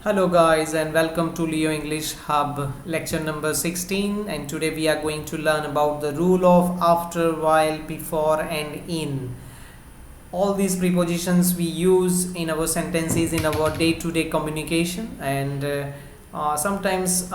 Hello guys and welcome to Leo English Hub lecture number 16, and today we are going to learn about the rule of after, while, before and in. All these prepositions we use in our sentences in our day-to-day communication, and sometimes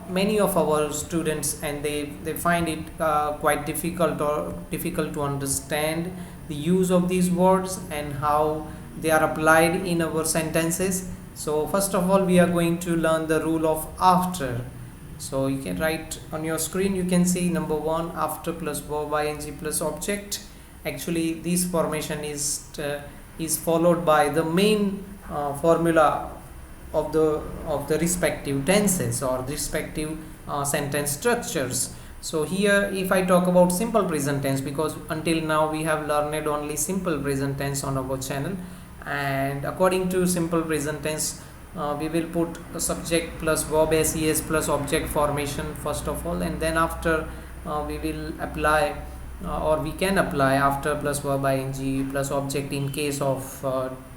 many of our students and they find it quite difficult to understand the use of these words and how they are applied in our sentences. So first of all, we are going to learn the rule of after. So you can write on your screen, you can see number 1, after plus verb ing plus object. Actually this formation is followed by the main formula of the respective tenses or respective sentence structures. So here if I talk about simple present tense, because until now we have learned only simple present tense on our channel, and according to simple present tense we will put a subject plus verb ses plus object formation first of all, and then after we will apply or we can apply after plus verb ing plus object in case of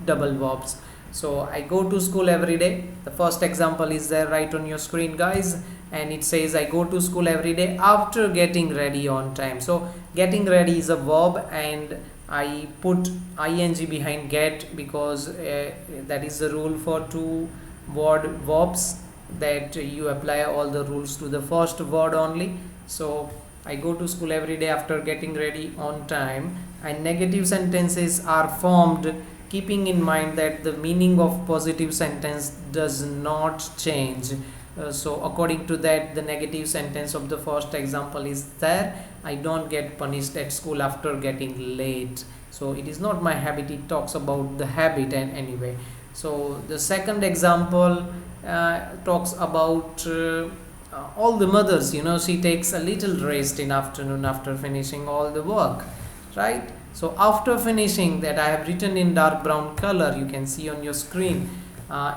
double verbs. So I go to school every day. The first example is there right on your screen guys, and it says I go to school every day after getting ready on time. So getting ready is a verb, and I put ing behind get because that is the rule for two word verbs, that you apply all the rules to the first word only. So I go to school every day after getting ready on time, and negative sentences are formed keeping in mind that the meaning of positive sentence does not change. So according to that, the negative sentence of the first example is there: I don't get punished at school after getting late. So it is not my habit, it talks about the habit. And anyway, so the second example talks about all the mothers, she takes a little rest in afternoon after finishing all the work, right? So after finishing, that I have written in dark brown color, you can see on your screen,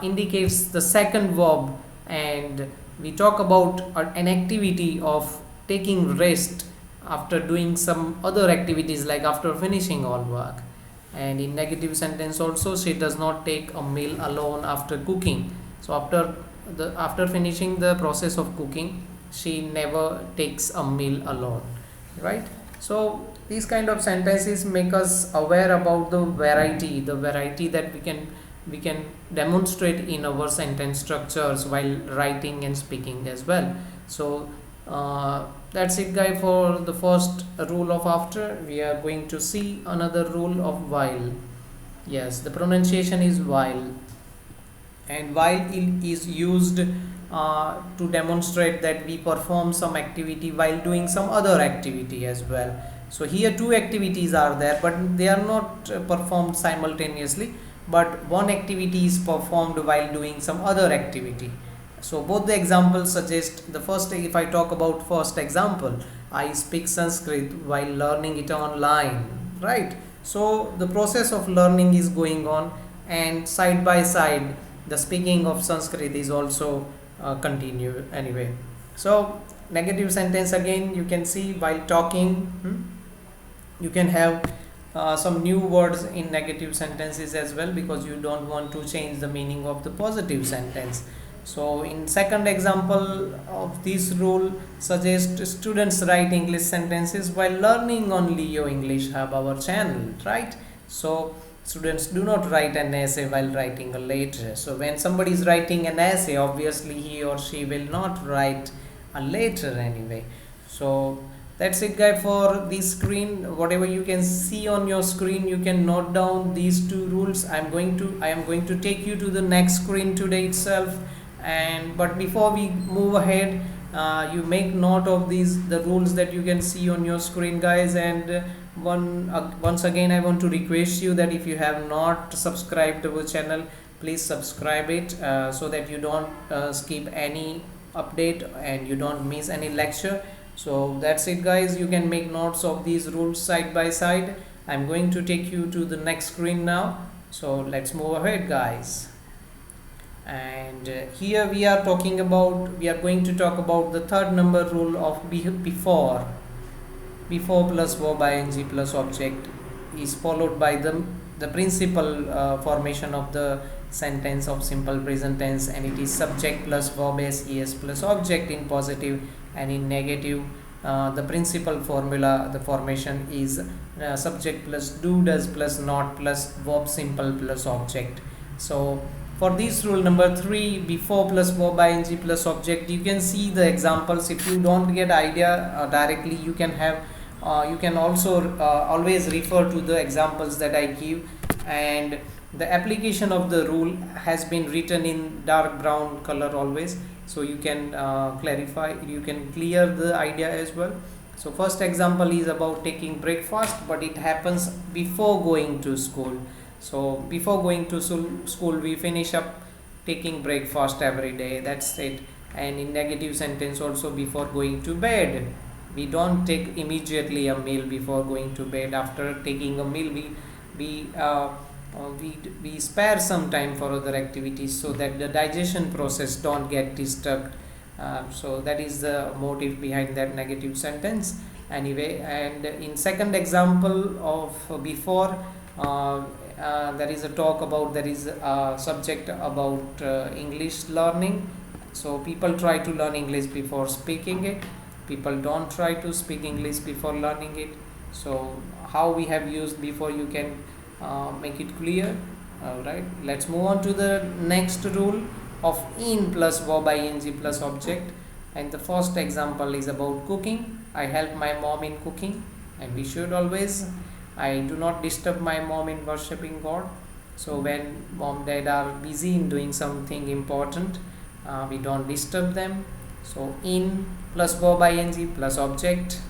indicates the second verb, and we talk about an activity of taking rest after doing some other activities, like after finishing all work. And in negative sentence also, she does not take a meal alone after cooking. So after finishing the process of cooking, she never takes a meal alone, right? So these kind of sentences make us aware about the variety that we can demonstrate in our sentence structures while writing and speaking as well. So that's it guys for the first rule of after. We are going to see another rule of while. Yes, the pronunciation is while, and while is used to demonstrate that we perform some activity while doing some other activity as well. So here two activities are there, but they are not performed simultaneously, but one activity is performed while doing some other activity. So both the examples suggest, the first, if I talk about first example, I speak Sanskrit while learning it online, right? So the process of learning is going on, and side by side the speaking of Sanskrit is also continue anyway. So negative sentence again, you can see while talking, you can have some new words in negative sentences as well, because you don't want to change the meaning of the positive sentence. So in second example of this rule suggests students write English sentences while learning on Leo English Hub, our channel, right? So students do not write an essay while writing a letter. So when somebody is writing an essay, obviously he or she will not write a letter anyway. So that's it guys for this screen. Whatever you can see on your screen, you can note down these two rules. I am going to take you to the next screen today itself, and but before we move ahead, you make note of the rules that you can see on your screen guys. And once again I want to request you that if you have not subscribed to our channel, please subscribe it so that you don't skip any update and you don't miss any lecture. So that's it guys, you can make notes of these rules side by side. I'm going to take you to the next screen now, so let's move ahead guys. And here we are going to talk about the third number rule of before plus verb ing plus object is followed by the the principal formation of the sentence of simple present tense, and it is subject plus verb as es plus object in positive, and in negative the principal formula, the formation is subject plus do does plus not plus verb simple plus object. So for this rule number 3, before plus verb ing plus object, you can see the examples. If you don't get idea directly, you can have you can also always refer to the examples that I give, and the application of the rule has been written in dark brown color always, so you can clarify, you can clear the idea as well. So first example is about taking breakfast, but it happens before going to school. So before going to school we finish up taking breakfast every day, that's it. And in negative sentence also, before going to bed, we don't take immediately a meal before going to bed. After taking a meal, we spare some time for other activities so that the digestion process don't get disturbed. So that is the motive behind that negative sentence anyway. And in second example of before, there is a talk about, there is a subject about English learning. So people try to learn English before speaking it, people don't try to speak English before learning it. So how we have used before, you can make it clear. Alright, let's move on to the next rule of in plus verb ing plus object. And the first example is about cooking. I help my mom in cooking, and we should always, I do not disturb my mom in worshipping God. So when mom dad are busy in doing something important, we don't disturb them. So in plus verb ing plus object,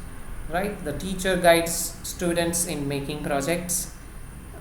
right? The teacher guides students in making projects.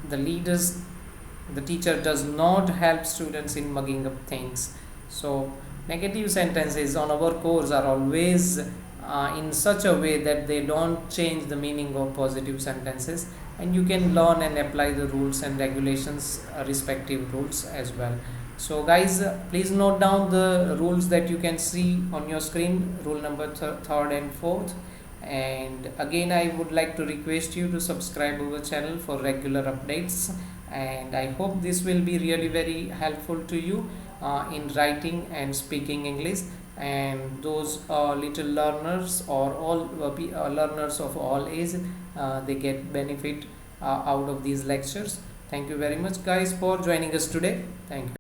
The teacher does not help students in mugging up things. So negative sentences on our course are always in such a way that they don't change the meaning of positive sentences, and you can learn and apply the rules and regulations, respective rules as well. So guys, please note down the rules that you can see on your screen, rule number third and fourth. And again, I would like to request you to subscribe our channel for regular updates, and I hope this will be really very helpful to you in writing and speaking English. And those little learners or all learners of all age, they get benefit out of these lectures. Thank you very much guys for joining us today. Thank you.